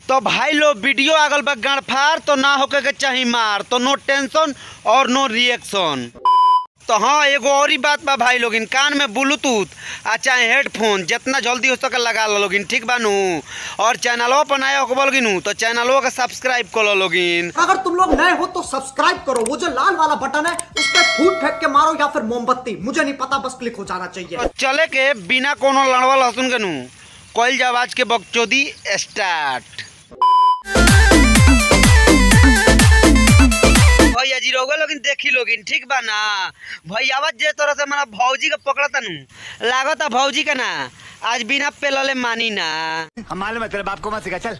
तो भाई लोग वीडियो आगल बा गणफार तो ना होके के चाही मार, तो नो टेंशन और नो रिएक्शन। तो हाँ एगो और ही बात बा भाई लोगिन, कान में ब्लूटूथ आ चाहे हेडफोन जितना जल्दी हो सके लगा लो लोगिन, ठीक बानू। और चैनलों पर नया हो बोलगिन तो चैनलों का सब्सक्राइब कर लो लोगिन। अगर तुम लोग नए हो तो सब्सक्राइब करो, वो जो लाल वाला बटन है उस पर फूट फेंक के मारो या फिर मोमबत्ती, मुझे नहीं पता, बस क्लिक हो जाना चाहिए। तो चले के बिना कोनो लड़वा लहसुन के नू कोई जवाज के बकचोदी स्टार्ट। भैया जी रोगे लोगिन देखी लोगिन, ठीक बा ना भैया जे तरह से मना भौजी के पकड़ता नू लागता भौजी का ना आज बिना पेलले मानी ना। हम मालूम है तेरे बाप को मत सिखा, चल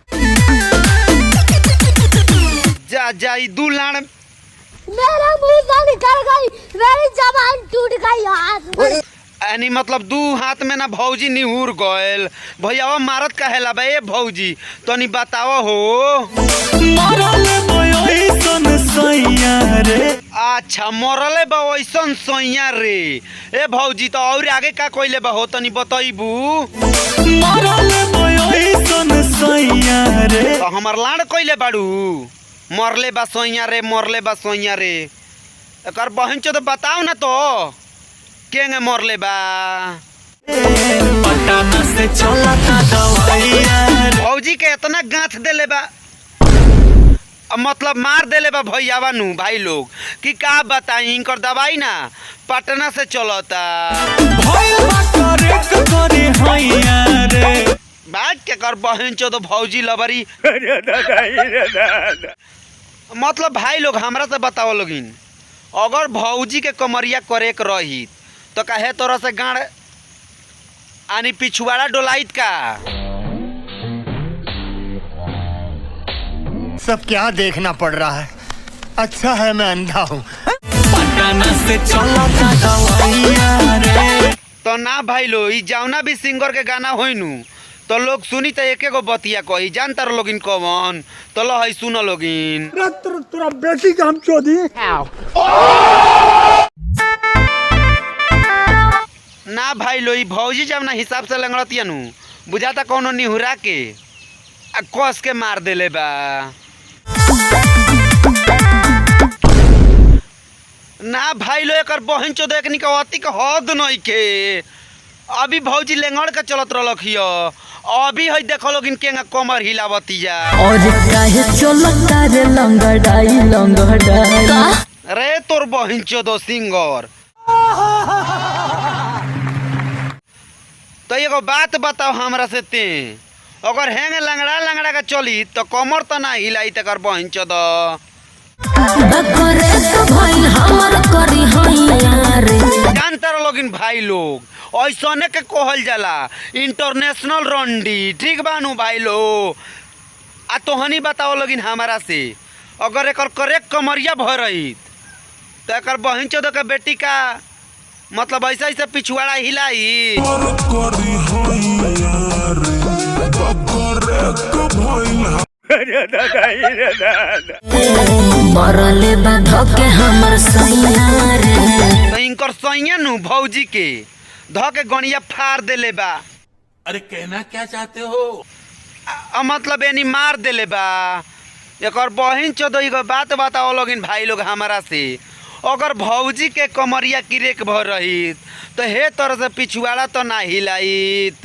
जा जा दू लाड़ मेरा मुंह निकल गई, मेरी जबान टूट गई यार। यानी मतलब दू हाथ में ना भौजी निहुर गयल। भैया मारत कहेला बे भौजी तो नहीं बताओ हो। अच्छा मरले बा वैसन सैया रे। ए भौजी तो और आगे का कोइले बा हो तनी बतईबू। तो हमार लाड़ कोइले बाड़ू मरले बा सैया रे, मरले बा सैया रे। एकर बहन चो तो बताओ ना तो केंगे मरले बा। भौजी के इतना गांठ देले बा, मतलब मार देले बा भैया नु भाई लोग कि का बताई। इनकर दवाई ना पटना से चलता। बात के कर बहन चो तो भौजी लबरी। मतलब भाई लोग हमरा से बताओ लोगिन, अगर भौजी के कमरिया करेक रही तो कहे तोरा से गाड़ आनी पिछुआड़ा डोलाइत का। सब क्या देखना पड़ रहा है, अच्छा है मैं अंधा हूँ। तो ना भाई लो ई जावना भी सिंगर के गाना होई नु तो लोग सुनी तो एक एगो बतिया कही जानता लोगिन कौन। तो लो है सुनो लोगिन। तेरा बेटी का हम चोदी। ना भाई लो ई भौजी जब ना हिसाब से लंगड़तिया नु बुझाता कोनो निहुरा के कस के मार देले बा। ना भाई लो एकर बहन चो देखनी का अति का हद नहीं के। अभी भौजी लेंगड़ के चलत रहलक हियो, अभी है देखो लोगिन केंगा कमर हिलावतिया। और काहे चलता रे लंगड़ाई लंगड़ाई रे तोर बहन चो दो सिंगर। तो एगो बात बताओ हमरा से ते, अगर हैंग लंगड़ा लंगड़ा के चली तो कमर तो ना हिलाई तकर बहन चो दो। जानता लोगिन भाई लोग ऐसने के कहल जाला इंटरनेशनल रंडी, ठीक बानू भाई लोग। आ तोहनी बताओ लोगिन हमारा से, अगर एकर करेक्ट कमरिया भर रही तो एकर बहन चोद के बेटी का मतलब ऐसा ऐसा पिछुआड़ा हिलाई। इनकर सैया नु भौजी के ध के गणिया फाड़ देले बा। अरे कहना क्या चाहते हो? मतलब यानी मार देले बा। एकर बहन चोद एगो बात बताओ लोगिन भाई लोग हमारा से, अगर भौजी के कमरिया किरेक भर रही तो हे तरह से पिछुआड़ा तो ना हिलाइत।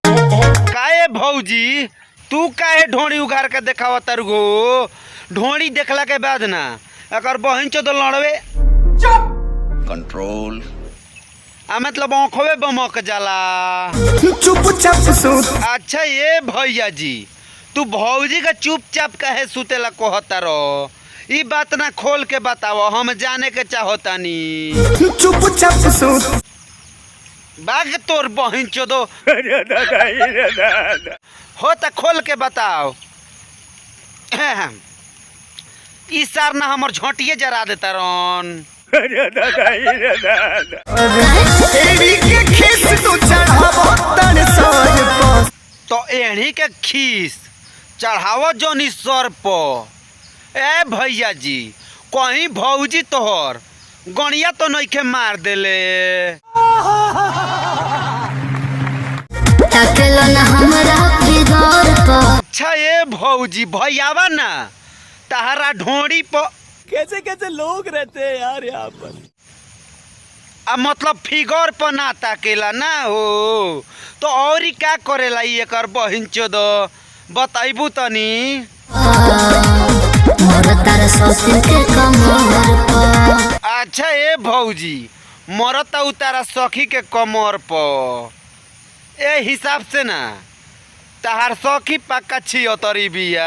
काहे भौजी तू काहे ढोड़ी उगार के देखावा तरगो? ढोड़ी देखला के बाद ना अगर बहन चो तो लड़वे कंट्रोल मतलब आँखों बमक जाला। चुपचाप सुत। अच्छा ये भैया जी तू भौजी का चुपचाप कहे सुतेला कहता रहो, ई बात ना खोल के बताओ, हम जाने के चाहतानी। चुपचाप सुत। बाग तोर बहन चो दो हो तो खोल के बताओ। ई सार ना हमर झोंटिए जरा देता रन। तो एड़ी के खीस चढ़ाव जोनी सर पर। ए भैया जी कहीं भौजी तोहर गणिया तो नहीं के मार देले। अच्छा ये भौजी भैयावा ना तहरा ढोड़ी पर कैसे कैसे लोग रहते हैं यार यहाँ पर। आ मतलब फिगर पर ना ताकेला ना हो तो और ही का करेला ई एकर बहिन चोद बताइबू तनी। मोर तार सौसिन के कमर पर अच्छा ए भौजी मरता उतारा सखी के कमर पर ए हिसाब से ना तहार सखी पक्का 76 बिया।